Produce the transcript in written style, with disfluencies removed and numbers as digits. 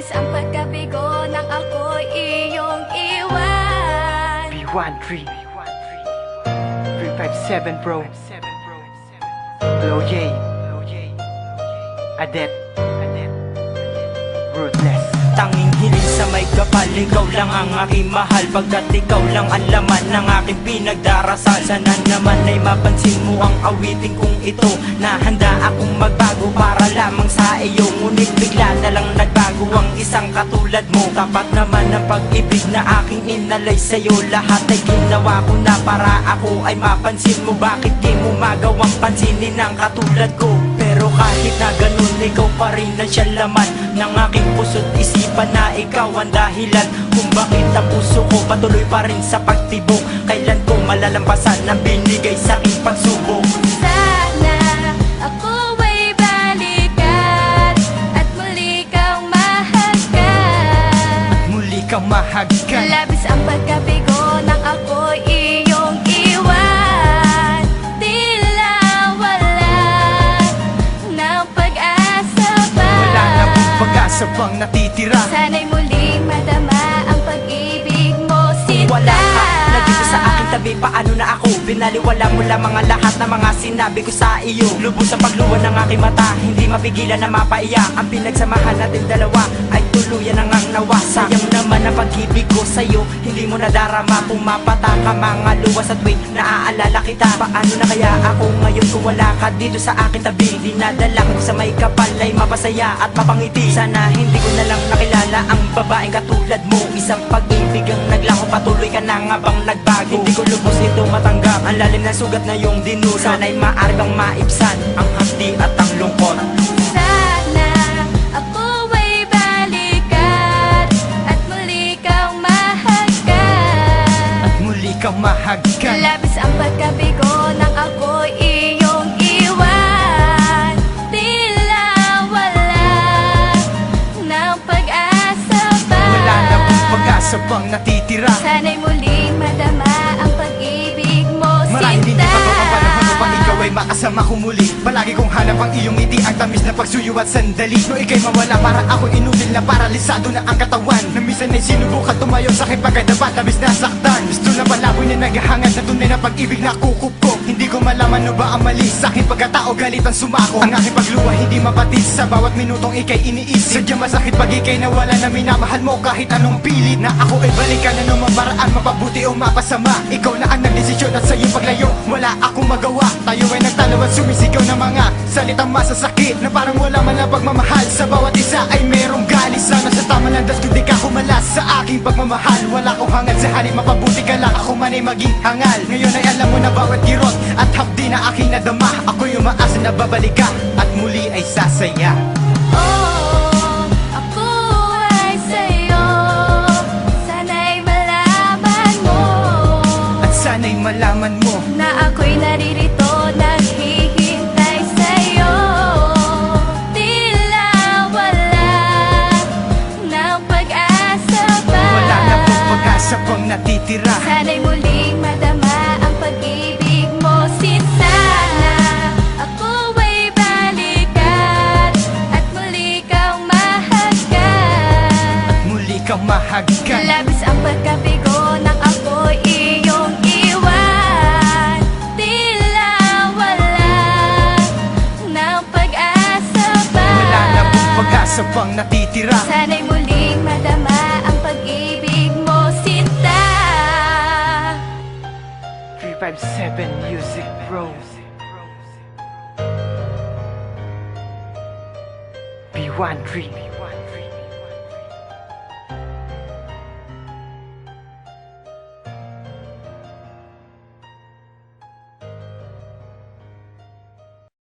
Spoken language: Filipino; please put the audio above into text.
Labis ang pagkabigo nang ako'y iyong iwan. B13 357 bro. Lil J, Adet, Ruthless. Tanging hiling sa may kapal, ikaw lang ang aking mahal. Pagkat ikaw lang ang laman ng aking pinagdarasal. Sana naman ay mapansin mo ang awiting kong ito, na handa akong magbago para lamang sa iyo. Ngunit bigla na lang nagbago ang isang katulad mo. Tapat naman ang pag-ibig na aking inalay sa'yo. Lahat ay ginawa ko na para ako ay mapansin mo. Bakit di mo magawang pansinin ang katulad ko? Pero kahit na ganun, ikaw pa rin ang siya laman ng aking puso't isipan, na ikaw ang dahilan kung bakit ang puso ko patuloy pa rin sa pagtibok. Kailan ko malalampasan ang binigay sa'king pagsubok? Sana ako ay balikan at muli kang mahagkan. Muli kang mahagkan. Labis ang pagkabigo nang ako'y iyong iwan. Tila wala ng pag-asa pa. Wala na pong pag-asa pang natitira. Sana'y muling madama ang pag-ibig mo, sinta. Wala ka na dito sa aking tabi, paano na ako? Binaliwala mo lamang ang lahat ng mga sinabi ko sa iyo. Lubos ang pagluwan ng aking mata, hindi mapigilan na mapaiyak. Ang pinagsamahan natin dalawa ay tuluyan ang nawa. Sayang naman ang pag-ibig ko sa'yo, hindi mo nadarama. Pumapata ka mga luwas at wait, naaalala kita. Paano na kaya ako ngayon kung wala ka dito sa aking tabi? Dinadala ko sa may kapal ay mapasaya at mapangiti. Sana hindi ko na lang nakilala ang babaeng katulad mo. Isang pag-ibig ang naglaho, patuloy ka na nga bang nagbago? Hindi ko lubos ito matanggap, ang lalim ng sugat na iyong dinulot. Sana'y maaari bang maibsan ang hati at ang lungkot. Sana ako ay balikan at muli kang mahagkan. At muli kang mahagkan. Labis ang pagkabigo nang ako'y iyong iwan. Tila wala ng pag-asa pa. Wala na pong pag-asa pang natitira. Sana'y muling madama ang pag-ibig mo, Marahil hindi sinta. pa to ang panahon upang ikaw ay makasama ko muli. Palagi kong hanap ang iyong ngiti, ang tamis na pagsuyo at sandali. No ika'y mawala, para ako inutil na paralisado na ang katawan. Na minsan ay sinubukan tumayo sa aking pagkadapat, labis na saktan. Gusto na palaboy na naghahangad na tunay na pag-ibig na kukup ko. Hindi ko malaman no ba ang mali sa aking pagkatao, galit ang sumako. Ang aking pagluwa hindi mapatid, sa bawat minutong ika'y iniisip. Sadyang masakit pag ika'y nawala na minamahal mo kahit anong pilit. Na ako ay balikan na nung maparaan, mapabuti o mapasama. Ikaw na ang nagdesisyon at sa iyong paglayo wala akong magawa. Tayo ay nagtalo at sumisigaw ng mga salitang masasakit, na parang wala man ang pagmamahal. Sa bawat isa ay merong galit. Sana sa tama landas kung di ka humalas sa aking pagmamahal. Wala akong hangad sa halip, mapabuti ka lang, ako man ay maging hangal. Ngayon ay alam mo na bawat kirot at hapdi na aking nadama. Ako'y umaasa na babalik ka at muli ay sasaya. Oh, ako ay sa'yo. Sana'y malaman mo At sana'y malaman mo na ako'y naririto, naghihintay sa'yo. Tila wala ng pag-asa pa. wala na pong pag-asa pang natitira. Sana'y muling madama ang pag-ibig mo, sinta. Ako ay balikan at muli kang mahagkan. Muli kang mahagkan. Labis ang pagkabigo nang ako'y iyong iwan. Tila wala ng pag-asa pa. Wala na pong pag-asa pang natitira. Sana'y muling madama ang pag-ibig mo, sinta. 357 Music Bro. B13